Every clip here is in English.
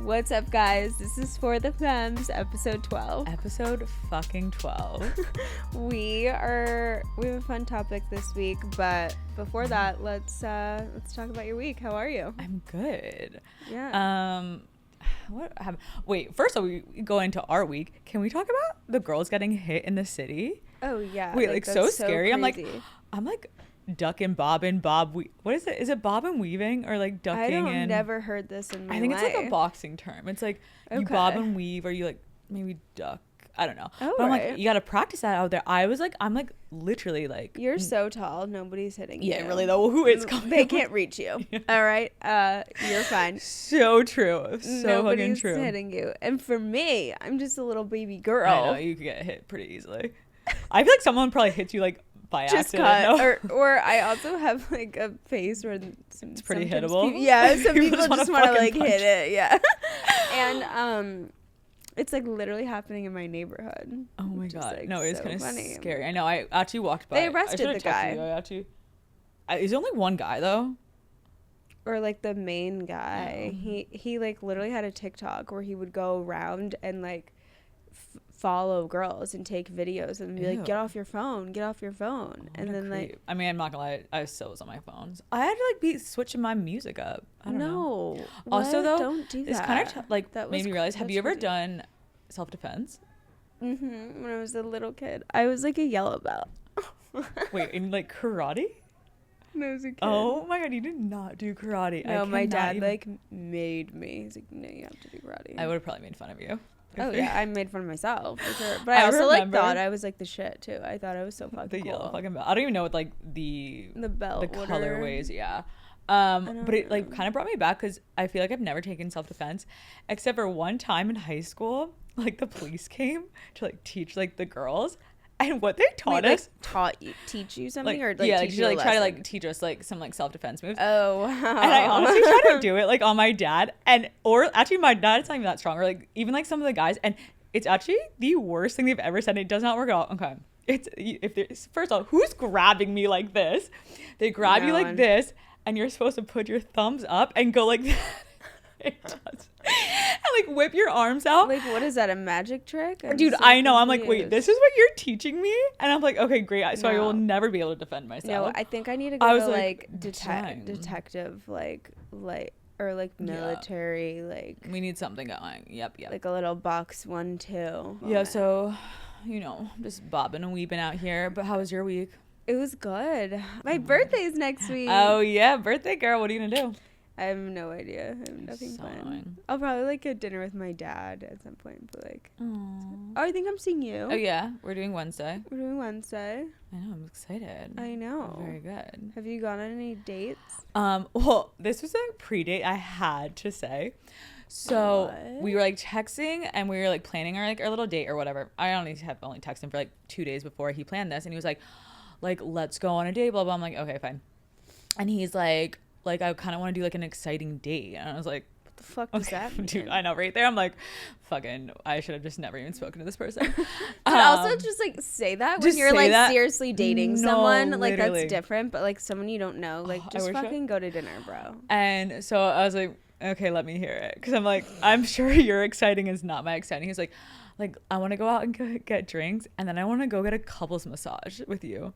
What's up, guys? This is For the Femmes, episode 12. Episode fucking 12. We have a fun topic this week, but before that, let's talk about your week. How are you? I'm good. Yeah. What happened? Wait, first of all, we go into our week. Can we talk about the girls getting hit in the city? Oh yeah. Wait, like so scary. Crazy. I'm like ducking Bob and Bob. What is it? Is it bob and weaving or like ducking? I've never heard this in my life. I think it's like a boxing term. It's like you bob and weave, or you like maybe duck. I don't know. Oh, but I'm right. like, you got to practice that out there. I'm like literally like. You're so tall. Nobody's hitting you. Yeah, really though. Who is coming? They can't reach you. Yeah. All right. You're fine. So true. So Nobody's fucking true. hitting you. And for me, I'm just a little baby girl. I know, you could get hit pretty easily. I feel like someone probably hits you like by just accident. cut. No? Or I also have like a face where it's pretty hittable. Some people just want to like punch. hit it. Yeah. And it's like literally happening in my neighborhood. Oh my god. Like, no, it's so kind of funny. scary. I know. I actually walked by. They arrested the guy. Is only one guy though? Or like the main guy. Oh. He like literally had a TikTok where he would go around and like follow girls and take videos and be like, get off your phone. And then like, I mean, I'm not gonna lie, I still was on my phones. I had to like be switching my music up. I don't know. Also though, don't do that. It's kind of like that made me realize. Have you ever crazy. done self-defense? When I was a little kid, I was like a yellow belt. Wait, in like karate? When I was a kid. Oh my god, you did not do karate. No, my dad like made me. He's like, no, you have to do karate. I would have probably made fun of you. Oh yeah, I made fun of myself for sure. But I also like thought I was like the shit too. I thought I was so fucking the cool. yellow fucking belt. I don't even know what like the belt, the colorways. Yeah. But it like kind of brought me back because I feel like I've never taken self-defense except for one time in high school. Like the police came to like teach like the girls. And what they taught us, teach you something, like, or like yeah, teach like, you like try to lesson? like teach us like some like self-defense moves. Oh, wow. And I honestly tried to do it like on my dad, or actually my dad's not even that strong, or like even like some of the guys, and it's actually the worst thing they've ever said. It does not work out. Okay, it's if there's first of all, who's grabbing me like this? They grab you like this, and you're supposed to put your thumbs up and go like that. It does. And like whip your arms out. Like, what is that, a magic trick? Dude, I know. I'm like, wait, this is what you're teaching me? And I'm like, okay, great. So I will never be able to defend myself. No, I think I need to go to like detective, like or like military, like. We need something going. Yep. Like a little box 1-2. Yeah, so, you know, just bobbing and weaving out here. But how was your week? It was good. My birthday's next week. Oh, yeah. Birthday girl. What are you going to do? I have no idea. I have nothing planned. Annoying. I'll probably like get dinner with my dad at some point, but like, Aww. I think I'm seeing you. Oh yeah, we're doing Wednesday. We're doing Wednesday. I know, I'm excited. I know. Very good. Have you gone on any dates? Well, this was a pre-date, I had to say. So we were like texting and we were like planning our little date or whatever. I only texted him for like 2 days before he planned this, and he was like let's go on a date, blah blah. I'm like, okay, fine. And he's like I kind of want to do like an exciting date. And I was like, what the fuck does that mean? Dude, I know, right there. I'm like, fucking, I should have just never even spoken to this person. But also just like say that when you're like seriously dating someone. Like literally. That's different. But like someone you don't know, like just fucking go to dinner, bro. And so I was like, okay, let me hear it. Because I'm like, I'm sure your exciting is not my exciting. He's like, I want to go out and get drinks. And then I want to go get a couples massage with you.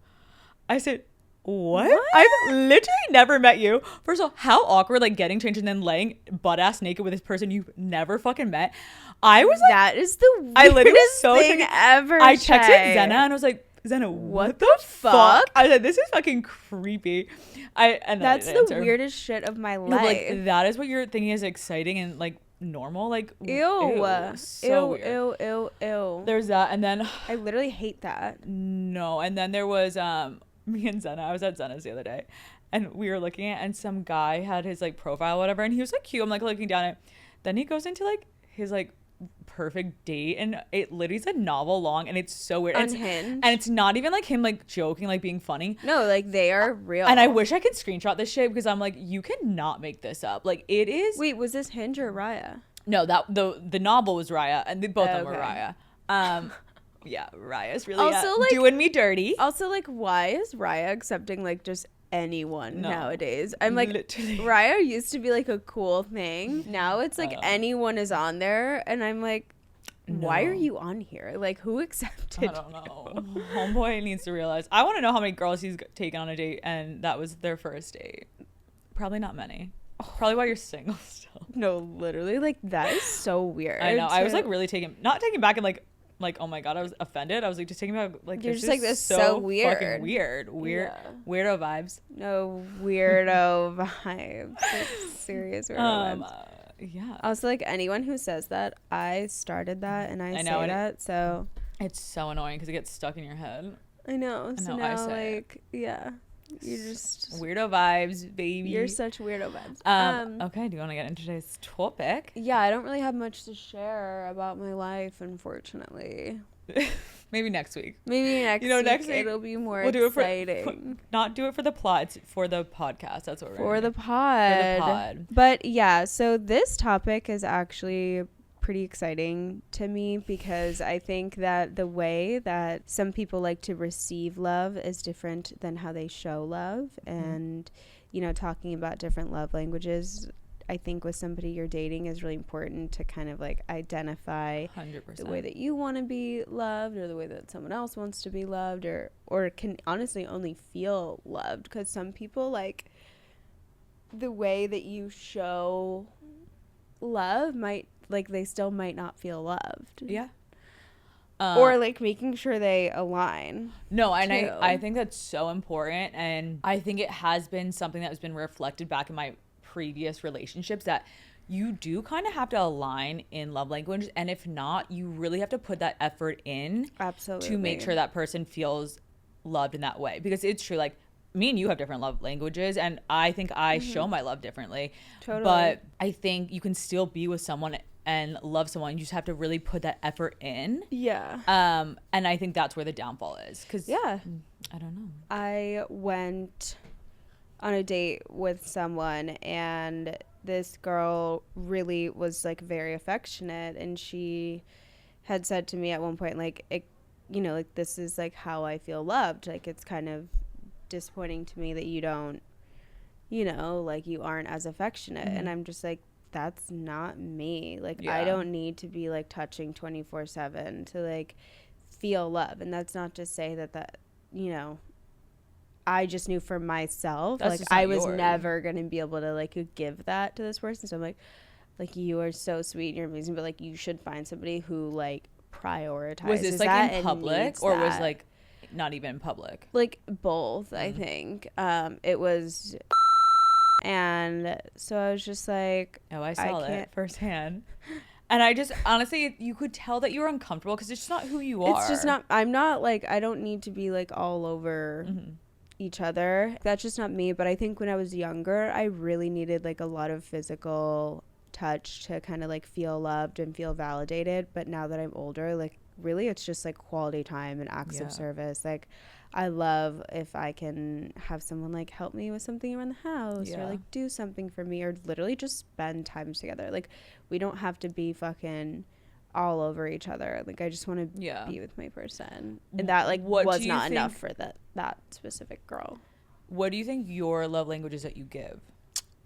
I said, what? I've literally never met you. First of all, how awkward, like getting changed and then laying butt ass naked with this person you've never fucking met. I was like, that is the weirdest thing ever. I texted Zenna and I was like, Zenna, what the fuck? I said, this is fucking creepy. That's the weirdest shit of my life. No, like that is what you're thinking is exciting and like normal. Like ew. So weird. Ew. There's that, and then I literally hate that. No, and then there was me and Zenna. I was at Zenna's the other day, and we were looking at, and some guy had his like profile, whatever, and he was like cute. I'm like looking down at it. Then he goes into like his like perfect date, and it literally is a novel long, and it's so weird. Unhinged. And it's not even like him like joking, like being funny. No, like they are real. And I wish I could screenshot this shit because I'm like, you cannot make this up. Like it is. Wait, was this Hinge or Raya? No, that the novel was Raya, and both of them were Raya. Yeah, Raya's really also, like, doing me dirty. Also, like, why is Raya accepting like just anyone No. nowadays. I'm like, Literally. Raya used to be like a cool thing. Now it's like Oh. anyone is on there, and I'm like, why are No. you on here? Like, who accepted I don't know. Homeboy needs to realize. I want to know how many girls he's taken on a date and that was their first date. Probably not many. Probably why you're single still. No, literally, like that is so weird. I know. I was like really not taken back and like oh my god, I was offended. I was like just taking back like You're this just like, is this is so fucking weird. weird Yeah. weirdo vibes. No weirdo vibes. Like, serious weirdo vibes. Yeah. Also, like anyone who says that, I started that and I know, say and that, so It's so annoying because it gets stuck in your head. I know. So know, I now, say it. like, yeah, you're just Weirdo vibes, baby. you're such weirdo vibes. Okay, do you want to get into today's topic? Yeah, I don't really have much to share about my life, unfortunately. Maybe next week. Maybe next next week week it'll be more we'll do it exciting. Not do it for the plot, it's for the podcast. That's what we're For gonna the pod. pod. But yeah, so this topic is actually pretty exciting to me because I think that the way that some people like to receive love is different than how they show love. And, you know, talking about different love languages, I think with somebody you're dating is really important to kind of like identify 100%. the way that you want to be loved or the way that someone else wants to be loved or can honestly only feel loved, because some people like the way that you show love might like they still might not feel loved. Yeah. Or like making sure they align. No, and too. I think that's so important, and I think it has been something that has been reflected back in my previous relationships that you do kind of have to align in love language, and if not, you really have to put that effort in Absolutely. to make sure that person feels loved in that way, because it's true, like me and you have different love languages, and I think I show my love differently. Totally. But I think you can still be with someone and love someone. You just have to really put that effort in. Yeah. And I think that's where the downfall is, because Yeah. I don't know. I went on a date with someone, and this girl really was like very affectionate, and she had said to me at one point, like, it, you know, like, this is like how I feel loved. Like, it's kind of disappointing to me that you don't, you know, like, you aren't as affectionate. And I'm just like, that's not me. Like, I don't need to be like touching 24/7 to like feel love. And that's not to say that you know, I just knew for myself, That's like, just not I was yours. never going to be able to like give that to this person. So I'm like, you are so sweet and you're amazing, but like, you should find somebody who like prioritizes. Was this like that in and public, needs or was that. like not even in public? Like both, I think. It was, and so I was just like, Oh, I saw can't- it firsthand. And I just, honestly, you could tell that you were uncomfortable because it's just not who you are. it's just not, I'm not like, I don't need to be like all over each other. That's just not me. But I think when I was younger, I really needed like a lot of physical touch to kind of like feel loved and feel validated. But now that I'm older, like, really it's just like quality time and acts of service. Like, I love if I can have someone like help me with something around the house or like do something for me, or literally just spend time together. Like, we don't have to be fucking all over each other. Like, I just want to be with my person. And that like What was do you not enough think- for that specific girl. What do you think your love language is that you give?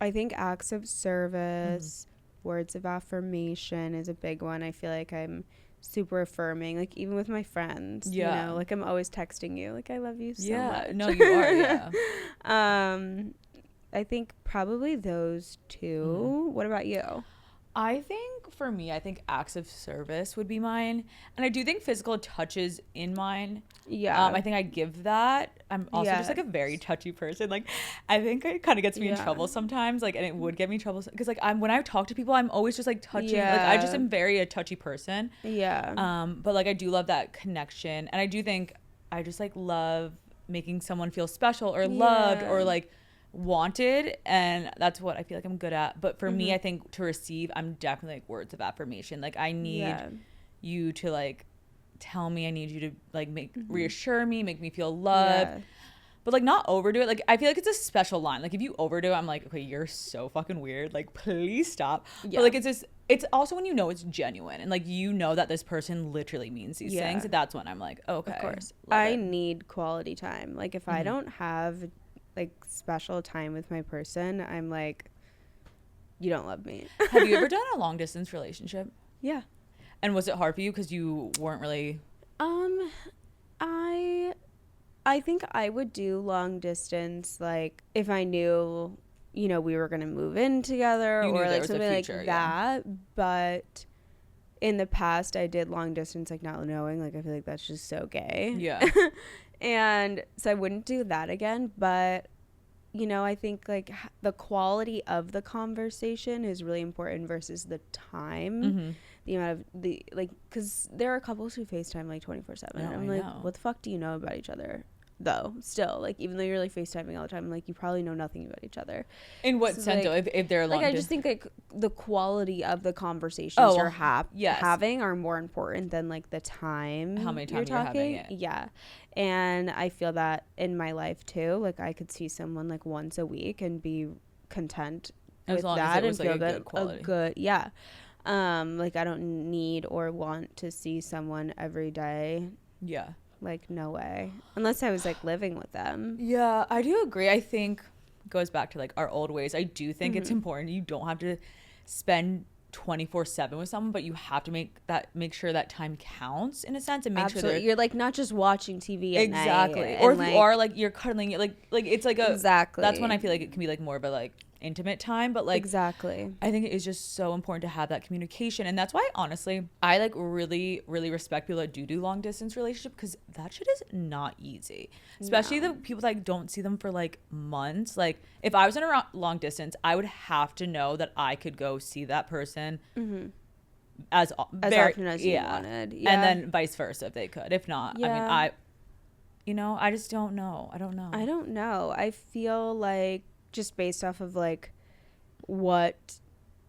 I think acts of service, words of affirmation is a big one. I feel like I'm super affirming, like even with my friends. You know, like I'm always texting you like, I love you so much. No, you are. I think probably those two. What about you? I think for me, I think acts of service would be mine, and I do think physical touch is in mine. I think I give that. I'm also just like a very touchy person. Like, I think it kind of gets me in trouble sometimes. Like, and it would get me in trouble because like when I talk to people, I'm always just like touching. Like, I just am very a touchy person. But like, I do love that connection, and I do think I just like love making someone feel special or loved or like wanted, and that's what I feel like I'm good at. But for me, I think to receive, I'm definitely like words of affirmation. Like, I need you to like tell me, I need you to like make reassure me, make me feel loved, but like not overdo it. Like, I feel like it's a special line. Like, if you overdo it, I'm like, okay, you're so fucking weird, like please stop. But like, it's also when you know it's genuine and like you know that this person literally means these things, that's when I'm like, okay, of course I need quality time. Like, if I don't have like special time with my person, I'm like, you don't love me. Have you ever done a long distance relationship? Yeah. And was it hard for you because you weren't really? Um, I I think I would do long distance, like if I knew, you know, we were gonna move in together You knew or there like was a something future, like yeah. that. But in the past, I did long distance, like not knowing. Like I feel like that's just so gay. Yeah. And so I wouldn't do that again. But you know, I think like the quality of the conversation is really important versus the time. Mm-hmm. The amount of the like, because there are couples who FaceTime like 24/7. No, I'm I like, know. what the fuck do you know about each other? Though, still, like, even though you're like FaceTiming all the time, like, you probably know nothing about each other. In what So, sense, though? like, If they're long I just think like the quality of the conversations Oh, you're yes. having are more important than like the time How many you're times you're having talking. it. Yeah, and I feel that in my life too. Like, I could see someone like once a week and be content As with long as that it and was, like, feel a good. good quality. Yeah. Like I don't need or want to see someone every day. Yeah. Like, no way, unless I was like living with them. Yeah, I do agree. I think goes back to like our old ways. I do think it's important. You don't have to spend 24/7 with someone, but you have to make sure that time counts in a sense, and make sure Absolutely. they're You're like not just watching TV at exactly. night. Or and, if you are like you're cuddling, like it's like a exactly. That's when I feel like it can be like more of a like intimate time, but like exactly. I think it is just so important to have that communication, and that's why honestly I like really respect people that do long distance relationship, because that shit is not easy, especially the people that like, don't see them for like months. Like if I was in a long distance, I would have to know that I could go see that person as often as you wanted. Yeah. and then vice versa if they could. If not, I mean, Yeah. I just don't know. I don't know. I feel like just based off of like what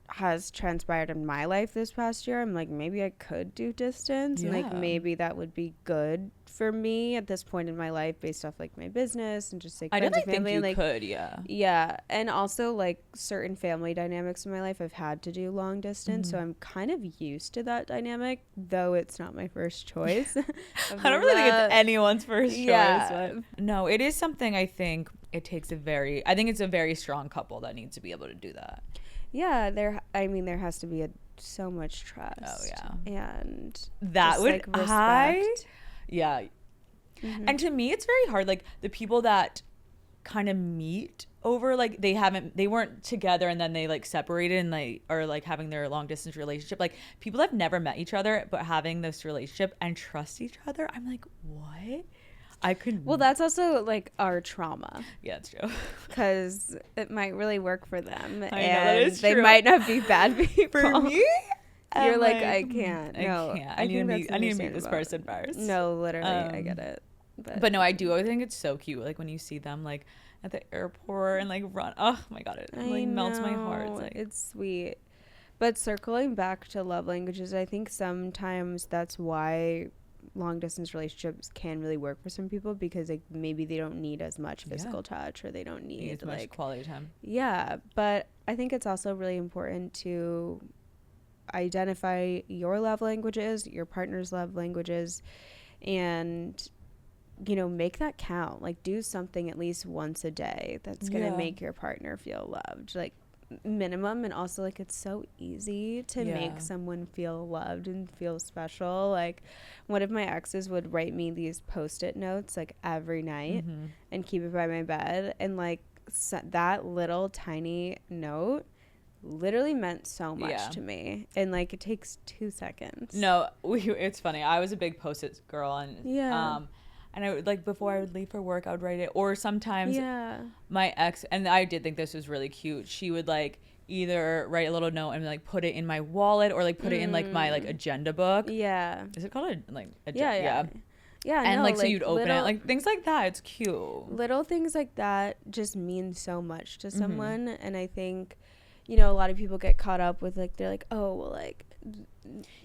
has transpired in my life this past year, I'm like, maybe I could do distance. And like Yeah. maybe that would be good for me at this point in my life based off like my business and just like I friends definitely and family. think you And, like, could, yeah. yeah, and also like certain family dynamics in my life, I've had to do long distance, so I'm kind of used to that dynamic, though it's not my first choice. I don't really think it's anyone's first choice. Yeah. But no, it is something I think it takes I think it's a very strong couple that needs to be able to do that. Yeah, there has to be so much trust. Oh, yeah. And That just, would like, respect. Yeah. And to me it's very hard, like the people that kind of meet over like they weren't together and then they like separated and like are like having their long distance relationship, like people that have never met each other but having this relationship and trust each other. I'm like, what? I could. Well, that's also like our trauma, Yeah, it's true. because it might really work for them, I know, and that is they true. might not be bad people. For me, You're I'm like, I can't. No, I can't. I need to think meet this that's person understandable. first. No, literally, I get it. But no, I do. I think it's so cute. Like when you see them like at the airport and like run. Oh my god, it like melts my heart. It's like, it's sweet. But circling back to love languages, I think sometimes that's why long distance relationships can really work for some people, because like maybe they don't need as much physical touch, or they don't need as much like quality time. Yeah, but I think it's also really important to identify your love languages, your partner's love languages, and you know, make that count. Like do something at least once a day that's going to make your partner feel loved. Like minimum. And also like it's so easy to make someone feel loved and feel special. Like one of my exes would write me these post-it notes like every night and keep it by my bed, and like that little tiny note literally meant so much to me, and like it takes 2 seconds. No, it's funny. I was a big post-it girl, and and I would, like, before I would leave for work, I would write it. Or sometimes my ex, and I did think this was really cute, she would, like, either write a little note and, like, put it in my wallet, or, like, put it in, like, my, like, agenda book. Yeah. Is it called a, like, Yeah. And, no, like, so you'd open little, it. Like, things like that. It's cute. Little things like that just mean so much to someone. And I think, you know, a lot of people get caught up with, like, they're like, oh, well, like,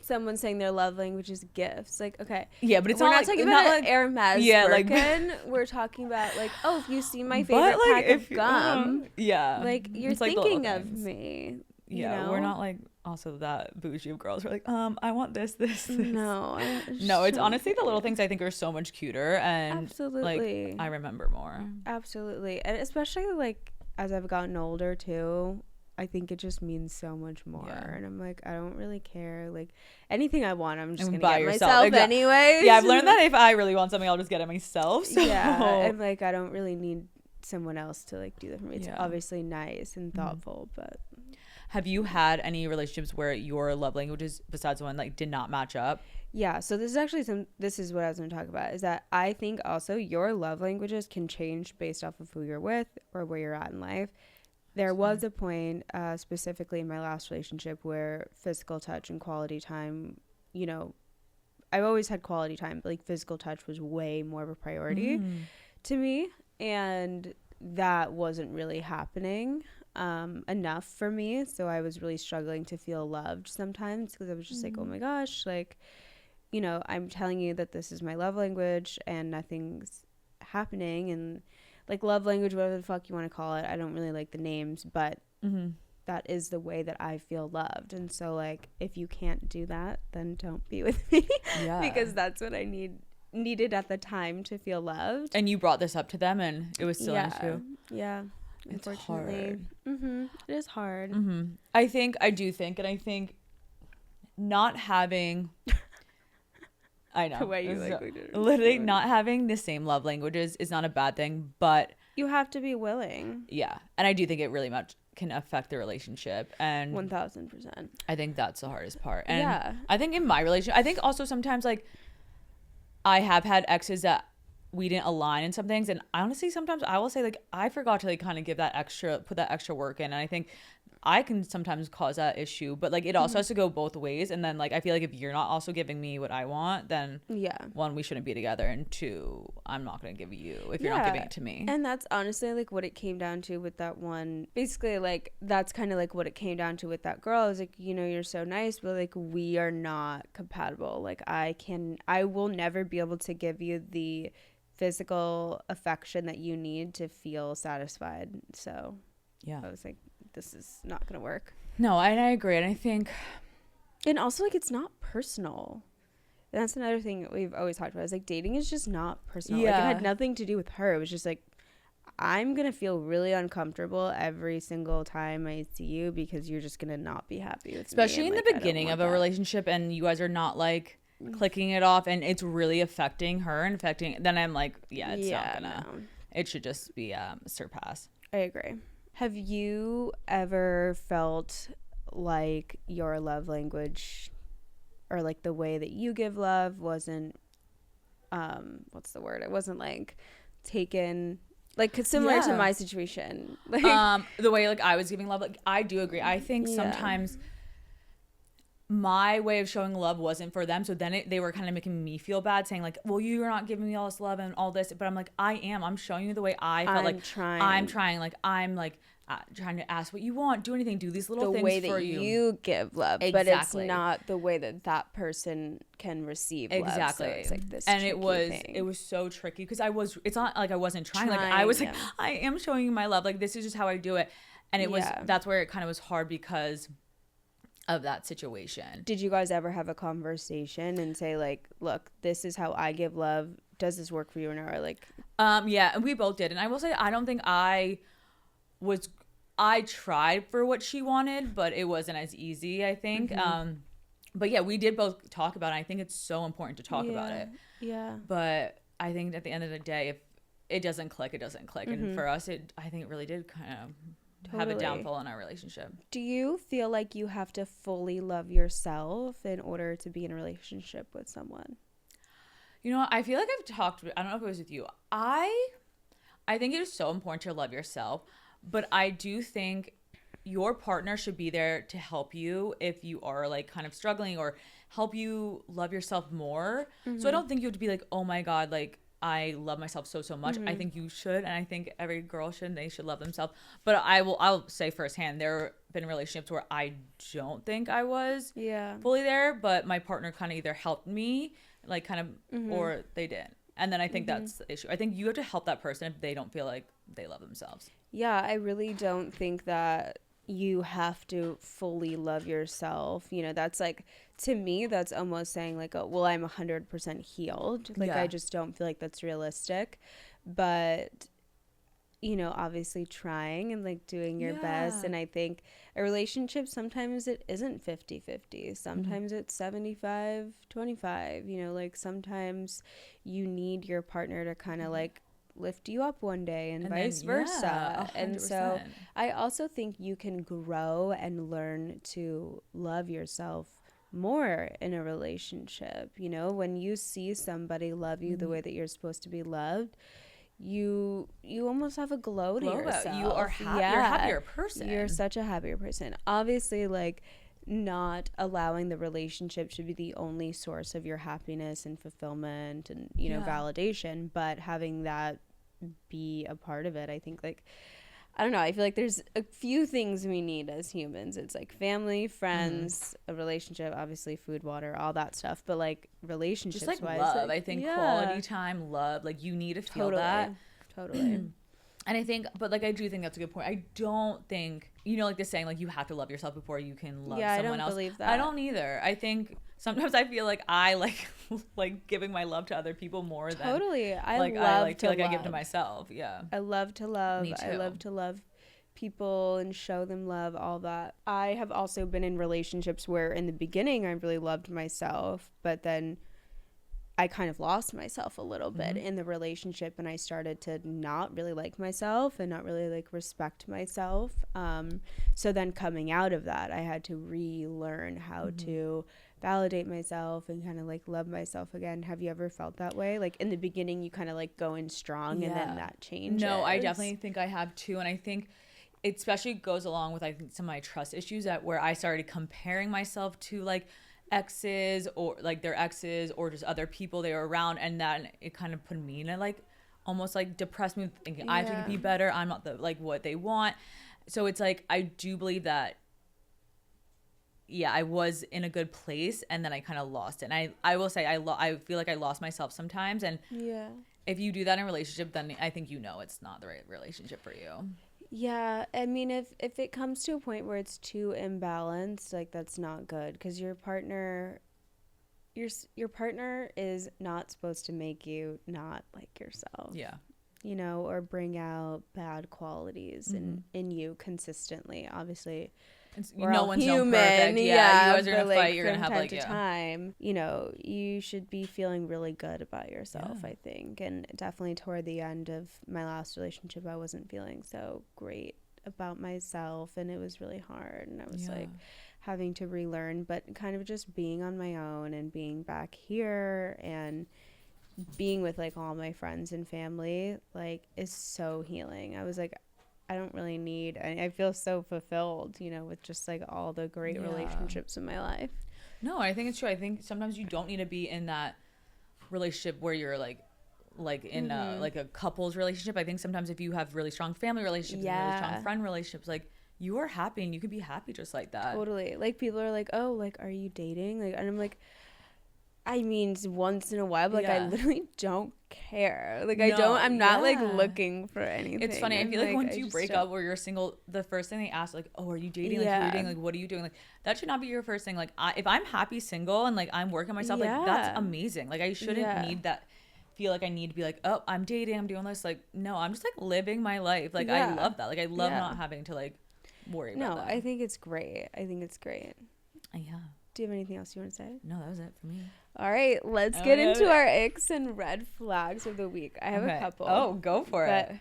someone saying their love language is gifts. Like, okay. Yeah, but it's we're not not like, talking not about like Hermes Birkin. We're talking about, like, oh, if you see my favorite pack of gum, like, you're it's thinking like of me. Yeah, you know? we're not like, also that bougie of girls who are like, I want this. No, No, it's don't honestly the little care. things I think are so much cuter, and like Absolutely. I remember more. Absolutely. And especially like as I've gotten older too, I think it just means so much more. Yeah. And I'm like, I don't really care. Like anything I want, I'm just And gonna buy get yourself. myself Exactly. anyways. Yeah, I've learned that if I really want something, I'll just get it myself. So Yeah. And like I don't really need someone else to like do that for me. It's Yeah. obviously nice and thoughtful, but have you had any relationships where your love languages besides one like did not match up? yeah, so this is actually this is what I was going to talk about is that I think also your love languages can change based off of who you're with or where you're at in life. There was a point, specifically in my last relationship, where physical touch and quality time, you know, I've always had quality time, but like physical touch was way more of a priority to me. And that wasn't really happening enough for me. So I was really struggling to feel loved sometimes because I was just like, oh my gosh, like, you know, I'm telling you that this is my love language and nothing's happening. And like love language, whatever the fuck you want to call it, I don't really like the names, but that is the way that I feel loved. And so like if you can't do that, then don't be with me. Yeah. Because that's what I needed at the time to feel loved. And you brought this up to them, and it was still an Yeah. issue. Yeah. It's Unfortunately. hard. It is hard. I think not having I know The way you So, like looked at her. literally not having the same love languages is not a bad thing, but You have to be willing. yeah, and I do think it really much can affect the relationship, and 1000%. I think that's the hardest part. And Yeah. I think in my relationship, I think also sometimes like I have had exes that we didn't align in some things, and honestly sometimes I will say like I forgot to like kind of put that extra work in, and I think I can sometimes cause that issue, but like it also has to go both ways. And then like I feel like if you're not also giving me what I want, then Yeah. one, we shouldn't be together, and two, I'm not going to give you if you're not giving it to me. And that's honestly like what it came down to with that one. Basically, like that's kind of like what it came down to with that girl. I was like, you know, you're so nice, but like we are not compatible. Like I will never be able to give you the physical affection that you need to feel satisfied. So Yeah. I was like, this is not gonna work. No, and I agree. And I think, And also like it's not personal. And that's another thing that we've always talked about is like dating is just not personal. Like it Yeah. had nothing to do with her. It was just like I'm gonna feel really uncomfortable every single time I see you because you're just gonna not be happy with especially me. in And, the like, I don't beginning want of a that. relationship, and you guys are not like clicking it off, and it's really affecting her and affecting, then I'm like, yeah, it's not gonna, no. it should just be surpass. I agree. Have you ever felt like your love language or like the way that you give love wasn't what's the word? It wasn't like taken like 'cause similar to Yeah. my situation. Like The way like I was giving love, like I do agree. I think Yeah. sometimes my way of showing love wasn't for them, so then they were kind of making me feel bad, saying like, well, you're not giving me all this love and all this, but I'm like, I'm showing you the way I felt. I'm like trying. I'm trying, like I'm like trying to ask what you want, do anything, do these little the things way for that you. you give love, but it's Exactly. not the way that that person can receive Exactly. love. So it's like this and tricky it thing. was so tricky because it's not like I wasn't trying. Like I was like, yeah. I am showing you my love, like this is just how I do it. And it was, Yeah. that's where it kind of was hard because of that situation. Did you guys ever have a conversation and say like, look, this is how I give love, does this work for you or not? Or like Yeah, and we both did. And I will say, I don't think I tried for what she wanted, but it wasn't as easy, I think. But yeah, we did both talk about it. I think it's so important to talk about it. Yeah. But I think at the end of the day, if it doesn't click, it doesn't click. And for us, I think it really did kind of have a Totally. downfall in our relationship. Do you feel like you have to fully love yourself in order to be in a relationship with someone? You know, I feel like I've talked, I don't know if it was with you. I think it is so important to love yourself, but I do think your partner should be there to help you if you are like kind of struggling, or help you love yourself more. So I don't think you have to be like, oh my God, like I love myself so much. I think you should, and I think every girl should, they should love themselves. But I'll say firsthand, there have been relationships where I don't think I was fully there, but my partner kind of either helped me, like kind of, or they didn't. And then I think that's the issue. I think you have to help that person if they don't feel like they love themselves. Yeah, I really don't think that you have to fully love yourself. You know, that's like, to me, that's almost saying like, oh, well, I'm 100% healed. Like, Yeah. I just don't feel like that's realistic. But, you know, obviously trying and like doing your best. Yeah. And I think a relationship, sometimes it isn't 50-50. Sometimes it's 75-25. You know, like sometimes you need your partner to kind of like lift you up one day and vice versa. And so 100%. I also think you can grow and learn to love yourself more in a relationship. You know, when you see somebody love you the way that you're supposed to be loved, you almost have a glow to Glow about yourself. you are you're a happier person. You're such a happier person. Obviously, like, not allowing the relationship to be the only source of your happiness and fulfillment and, you know, Yeah. validation, but having that be a part of it. I think, like, I don't know, I feel like there's a few things we need as humans. It's like family, friends, a relationship, obviously food, water, all that stuff, but like relationships Just like wise, love. like, I think yeah, quality time, love, like you need to feel totally, that. totally. And I think, but like I do think that's a good point. I don't think, you know, like this saying, like you have to love yourself before you can love Yeah, I someone don't else. believe that. I don't either. I think sometimes I feel like I like giving my love to other people more than Totally. I like love I like to feel like love. I give to myself. Yeah. I love to love. Me I too. love to love people and show them love, all that. I have also been in relationships where in the beginning I really loved myself, but then I kind of lost myself a little bit in the relationship, and I started to not really like myself and not really like respect myself. So then coming out of that, I had to relearn how to validate myself and kind of like love myself again. Have you ever felt that way? Like in the beginning, you kind of like go in strong and then that changes. No, I definitely think I have too. And I think it especially goes along with, I think, some of my trust issues that where I started comparing myself to like exes or like their exes or just other people they were around. And then it kind of put me in a like almost like depressed mood thinking I have to be better. I'm not the like what they want. So it's like, I do believe that, yeah, I was in a good place and then I kind of lost it. And I will say I feel like I lost myself sometimes. And Yeah. if you do that in a relationship, then I think you know it's not the right relationship for you. Yeah, I mean, if it comes to a point where it's too imbalanced, like that's not good, because your partner is not supposed to make you not like yourself. Yeah. You know, or bring out bad qualities in you consistently. Obviously, we're No all one's human. perfect. Yeah, you guys are but, gonna like, fight. You're from gonna have time like to time. You know, you should be feeling really good about yourself. I think, and definitely toward the end of my last relationship, I wasn't feeling so great about myself, and it was really hard. And I was like having to relearn, but kind of just being on my own and being back here and being with like all my friends and family like is so healing. I was like, I don't really need, I feel so fulfilled, you know, with just like all the great relationships in my life. No, I think it's true. I think sometimes you don't need to be in that relationship where you're like in like a couples relationship. I think sometimes if you have really strong family relationships and really strong friend relationships, like you are happy and you can be happy just like that. Totally. Like people are like, oh, like, are you dating? Like, and I'm like, I mean, once in a while, but like I literally don't care. Like I'm not like looking for anything. It's funny. I feel like once you break up or you're single, the first thing they ask, like, oh, are you dating? Like, who are you dating? Like, what are you doing? Like, that should not be your first thing. Like, if I'm happy single and like I'm working on myself, like that's amazing. Like I shouldn't need that. Feel like I need to be like, oh, I'm dating, I'm doing this. Like, no, I'm just like living my life. Like I love that. Like I love not having to like worry about that. No, I think it's great. Yeah. Do you have anything else you want to say? No, that was it for me. All right, let's get into our icks and red flags of the week. I have a couple. Oh, go for it.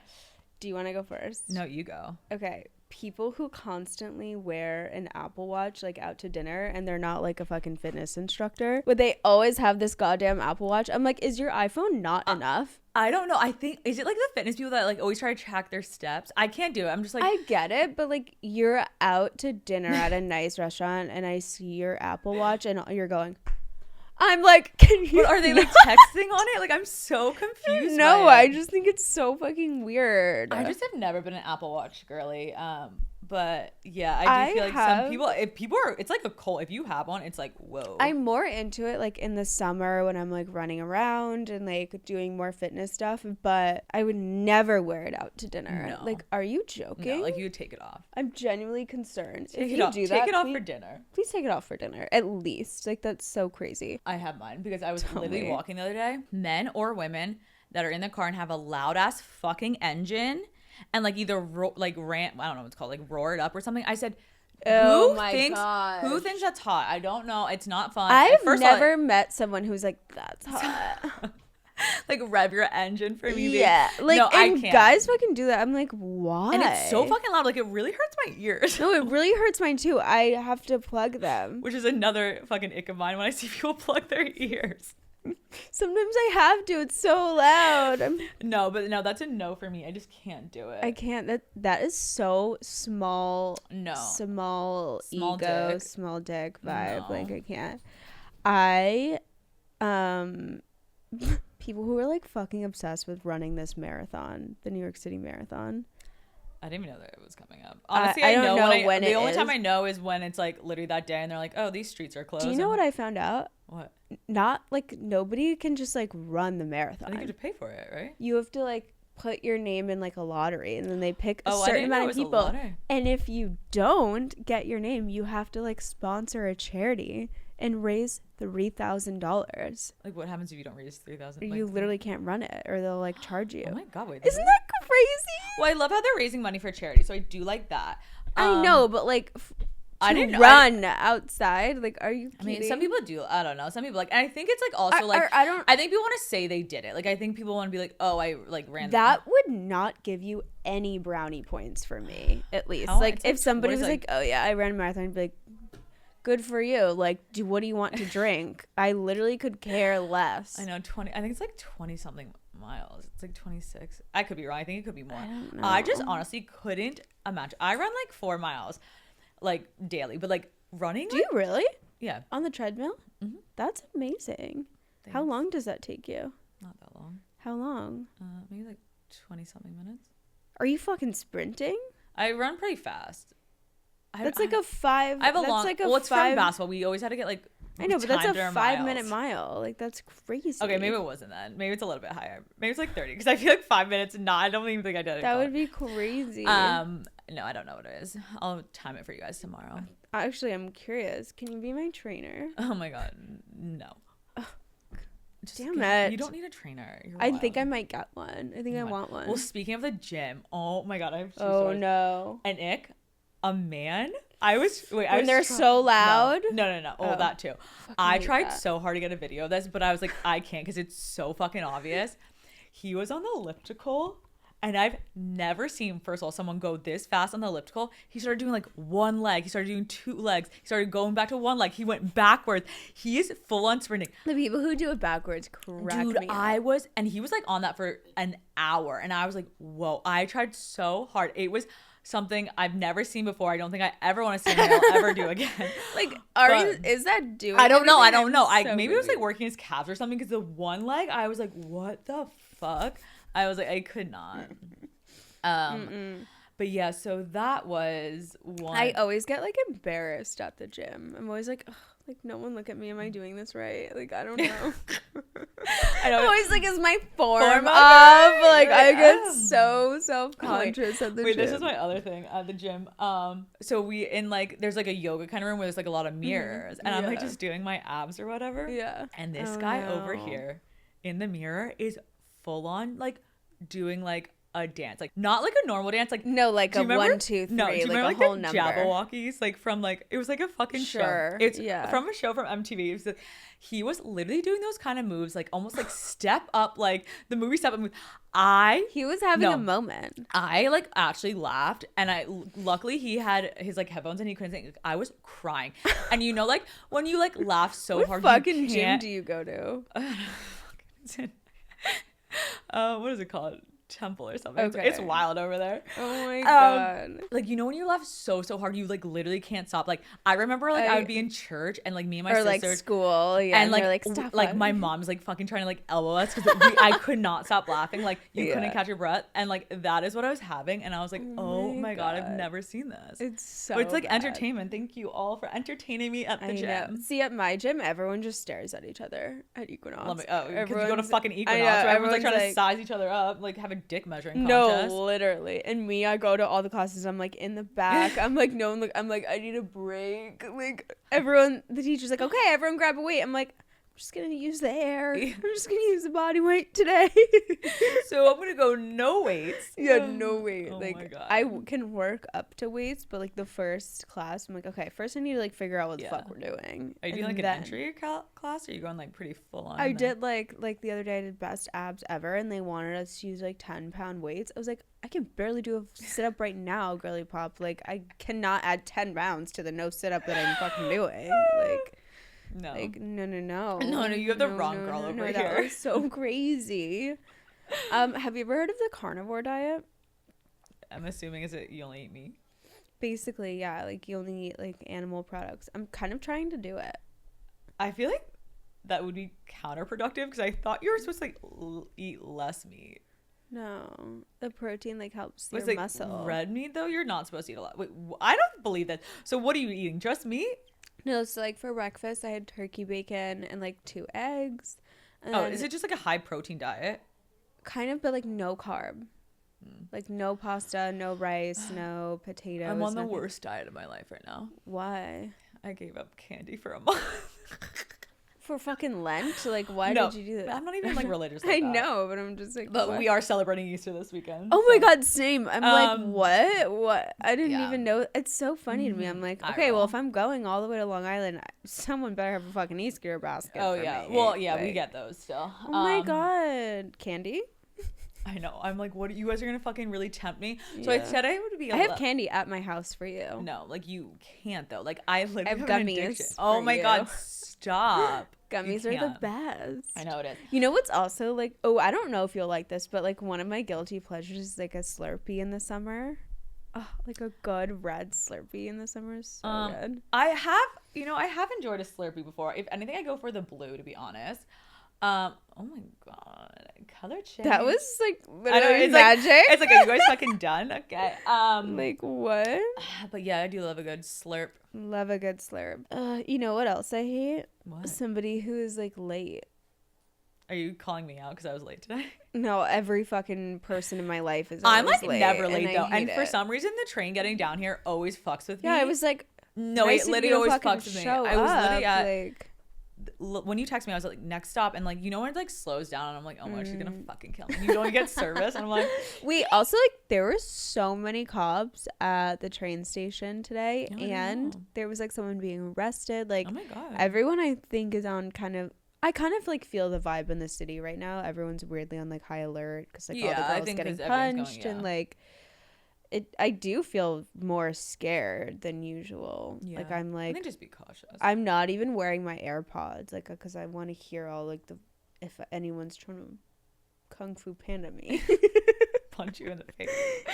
Do you want to go first? No, you go. Okay. People who constantly wear an Apple Watch like out to dinner and they're not like a fucking fitness instructor, but they always have this goddamn Apple Watch. I'm like, is your iPhone not enough? I don't know. I think, is it like the fitness people that like always try to track their steps? I can't do it. I'm just like, I get it, but like you're out to dinner at a nice restaurant and I see your Apple Watch and you're going, I'm like, can you? But are they like texting on it? Like, I'm so confused. No, I just think it's so fucking weird. I just have never been an Apple Watch girly. But yeah, I do feel like some have- people, if people are, it's like a cult. If you have one, it's like, whoa. I'm more into it like in the summer when I'm like running around and like doing more fitness stuff, but I would never wear it out to dinner. No. Like, are you joking? No, like you would take it off. I'm genuinely concerned. Take If it you off. do that, Take it off please, for dinner. please take it off for dinner at least. Like, that's so crazy. I have mine because I was Tell literally me. walking the other day. Men or women that are in the car and have a loud ass fucking engine and like either rant, I don't know what it's called, like roar it up or something. I said, Oh who my thinks gosh. who thinks that's hot? I don't know. It's not fun. I've First of all, never met someone who's like, that's hot. like rev your engine for me. Yeah. Like, no, I and can't. guys fucking do that. I'm like, why? And it's so fucking loud. Like it really hurts my ears. No, it really hurts mine too. I have to plug them. Which is another fucking ick of mine when I see people plug their ears. Sometimes I have to. It's so loud. No, that's a no for me. I just can't do it. I can't. That is so small. No. Small Small ego, dick. small dick vibe. No. Like I can't. I people who are like fucking obsessed with running this marathon, the New York City Marathon. I didn't even know that it was coming up. Honestly, I I don't know know when the it only time is. I know is when it's like literally that day and they're like, oh, these streets are closed. Do you know what I found out? What? Not like nobody can just like run the I marathon. think you have to pay for it, right? You have to like put your name in like a lottery and then they pick a Oh, I certain didn't know amount it of was a people. lottery. And if you don't get your name, you have to like sponsor a charity and raise $3,000. Like, what happens if you don't raise 3,000? You literally can't run it or they'll like charge you. Oh my god, wait. Isn't that crazy? Well, I love how they're raising money for charity, so I do like that. I know, but like I to didn't know- run outside, like, are you I kidding? mean, some people do. I don't know. Some people like, and I think it's like also like, I don't. I think people want to say they did it. Like, I think people want to be like, oh, I like ran That would not give you any brownie points for me, at least. How? Like, It's if like- somebody what is was it, like, oh yeah, I ran a marathon, I'd be like, good for you. Like, what do you want to drink? I literally could care less. I know 20. I think it's like 20 something miles. It's like 26. I could be wrong. I think it could be more. I don't know. I just honestly couldn't imagine. I run like 4 miles, like daily, but like running. Do you really? Yeah, On the treadmill? Mhm. That's amazing. How Thanks. long does that take you? not that long. How long? Maybe like 20 something minutes. Are you fucking sprinting? I run pretty fast. That's like a five. I have a that's long. like a Well, it's five. from basketball. We always had to get like. I know, but that's timed a our 5-minute miles. mile. Like, that's crazy. Okay, maybe it wasn't that. Maybe it's a little bit higher. Maybe it's like 30 because I feel like 5 minutes. Not. I don't even think I did it. That would be crazy. No, I don't know what it is. I'll time it for you guys tomorrow. Actually, I'm curious. Can you be my trainer? Oh my god, no. Just Damn get- it. You don't need a trainer. You're I think I wild. might get one. I think I Oh my- want one. Well, speaking of the gym, oh my god, I have two Oh stories. no. An ick, a man. I was wait. I When was they're so loud? No. Oh, Oh. that too. Fucking I hate tried that. so hard to get a video of this, but I was like, I can't because it's so fucking obvious. He was on the elliptical, and I've never seen, first of all, someone go this fast on the elliptical. He started doing like one leg. He started doing 2 legs. He started going back to one leg. He went backwards. He is full on sprinting. The people who do it backwards crack Dude, me I up. was, and he was like on that for an hour, and I was like, whoa, I tried so hard. It was something I've never seen before. I don't think I ever want to see him ever do again. Like, But- is that doing? I don't know. I don't anything? know. I'm so Maybe it was like confused. working his calves or something because the one leg, I was like, what the fuck? I was like, I could not. But yeah, so that was one. I always get like embarrassed at the gym. I'm always like, ugh, like no one look at me. Am I doing this right? Like I don't know. I know. I'm always like, is my form Form up? okay? Like I You're get like, so self-conscious at the Wait, gym. this is my other thing at the gym. So we in like there's like a yoga kind of room where there's like a lot of mirrors, and I'm like Yeah. just doing my abs or whatever. Yeah. And this Oh, guy over no. here in the mirror is full on like doing like a dance, like not like a normal dance, like No, like do a you remember? 1, 2, 3, No, do you like remember a like whole the number. Jabberwockies, like from like it was like a fucking Sure, show. It's yeah. from a show from MTV. It was he was literally doing those kind of moves, like almost like step up, like the movie Step Up move. He was having No. a moment. I like actually laughed, and I luckily he had his like headphones and he couldn't think. I was crying, and you know like when you like laugh so What hard, fucking you gym can't. do you go to? What is it called? temple or something. Okay. It's wild over there. Oh my god. Like, you know when you laugh so hard, you like literally can't stop. Like, I remember like I would be in church and like me and my or sisters like school, yeah, and they're like stop like my laughing. mom's like fucking trying to like elbow us because I could not stop laughing. Like you couldn't Yeah. catch your breath, and like that is what I was having, and I was like, oh my my god, I've God. never seen this. It's so But it's like bad. entertainment. Thank you all for entertaining me at the I know. gym. See, at my gym, everyone just stares at each other at Equinox. Love it. Oh, because you go to Everyone's- fucking I Equinox, know, where everyone's like trying everyone's to size each other up, like have a dick measuring No, contest. literally. And me, I go to all the classes. I'm like in the back. I'm like, no one look. I'm like, I need a break. Like everyone, the teacher's like, okay, everyone grab a weight. I'm like, I'm just gonna use the air. I'm just gonna use the body weight today. So I'm gonna go no weights. Yeah, no weight. Oh my Like God. can work up to weights, but like the first class, I'm like, okay, first I need to like figure out what the Yeah. fuck we're doing. Are you doing And like then- an entry class, or are you going like pretty full on? I then? did like the other day I did best abs ever, and they wanted us to use like 10-pound weights. I was like, I can barely do a sit up right now, girly pop. Like I cannot add 10 pounds to the no sit up that I'm fucking doing. Like No. no. No, you have the wrong girl over That here. was so crazy. Have you ever heard of the carnivore diet? I'm assuming is it you only eat meat? Basically, yeah, like you only eat like animal products. I'm kind of trying to do it. I feel like that would be counterproductive because I thought you were supposed to like eat less meat. No, the protein like helps Was your like muscle. red meat though? You're not supposed to eat a lot. Wait, I don't believe that. So what are you eating? Just meat? No, so like for breakfast, I had turkey bacon and like 2 eggs. And Oh, then is it just like a high protein diet? kind of, but like no carb, like no pasta, no rice, no potatoes. I'm on the nothing. worst diet of my life right now. Why? I gave up candy for a month. For fucking Lent? Like, why No, did you do that? I'm not even like religious. I Like that. know, but I'm just like. But what? we are celebrating Easter this weekend. Oh my so- god, same. I'm like, Um, what? I didn't yeah. even know. It's so funny to me. I'm like, I okay, well, roll. if I'm going all the way to Long Island, someone better have a fucking Easter basket. Oh for yeah. me. Well, yeah, we Like, get those still. Oh my god, candy. I know. I'm like, what? You guys are gonna fucking really tempt me. So I Yeah. said I would be. I have candy at my house for you. No, like you can't though. Like I literally have have an gummies addiction. Oh for my you. god, stop. Gummies You are the can't. best. I know it is. You know what's also like? Oh, I don't know if you'll like this, but like one of my guilty pleasures is like a Slurpee in the summer. Oh, like a good red Slurpee in the summer is so good. I have enjoyed a Slurpee before. If anything, I go for the blue to be honest. Oh my god, color change. That was like I know literally it's magic. like it's like are you guys fucking done? Okay. Like what? But yeah, I do love a good slurp. Love a good slurp. You know what else I hate? What? Somebody who is like late. Are you calling me out because I was late today? No, every fucking person in my life is. I'm always like late, never and late I though, hate and for it. some reason the train getting down here always fucks with me. Yeah, I was like, no, nice it of literally you to always fucking fucks with me. show I was literally up, at like. when you text me, I was like next stop, and like you know when it like slows down, and I'm like, oh my, she's gonna fucking kill me. You don't get service, and I'm like, Wait, also like there were so many cops at the train station today, No, I and know. there was like someone being arrested. Like oh my god. everyone, I think, is on kind of. I kind of like feel the vibe in the city right now. Everyone's weirdly on like high alert because like all Yeah, I the girls think getting 'cause everyone's punched going- and yeah. like. I do feel more scared than usual. Yeah. Like I'm I like think just be cautious. I'm not even wearing my AirPods like because I want to hear all like the if anyone's trying to kung fu panda me. Punch you in the face.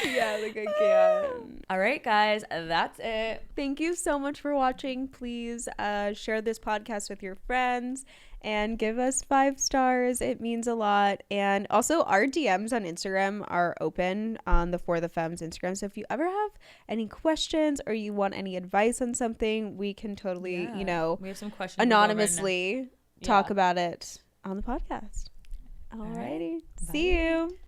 Yeah, like I can't. All right, guys, that's it. Thank you so much for watching. Please share this podcast with your friends and give us 5 stars. It means a lot. And also, our DMs on Instagram are open on the For the Femmes Instagram. So if you ever have any questions or you want any advice on something, we can totally, Yeah. you know, We have some questions. we'll go over anonymously Yeah. talk about it on the podcast. Alrighty. right. See you.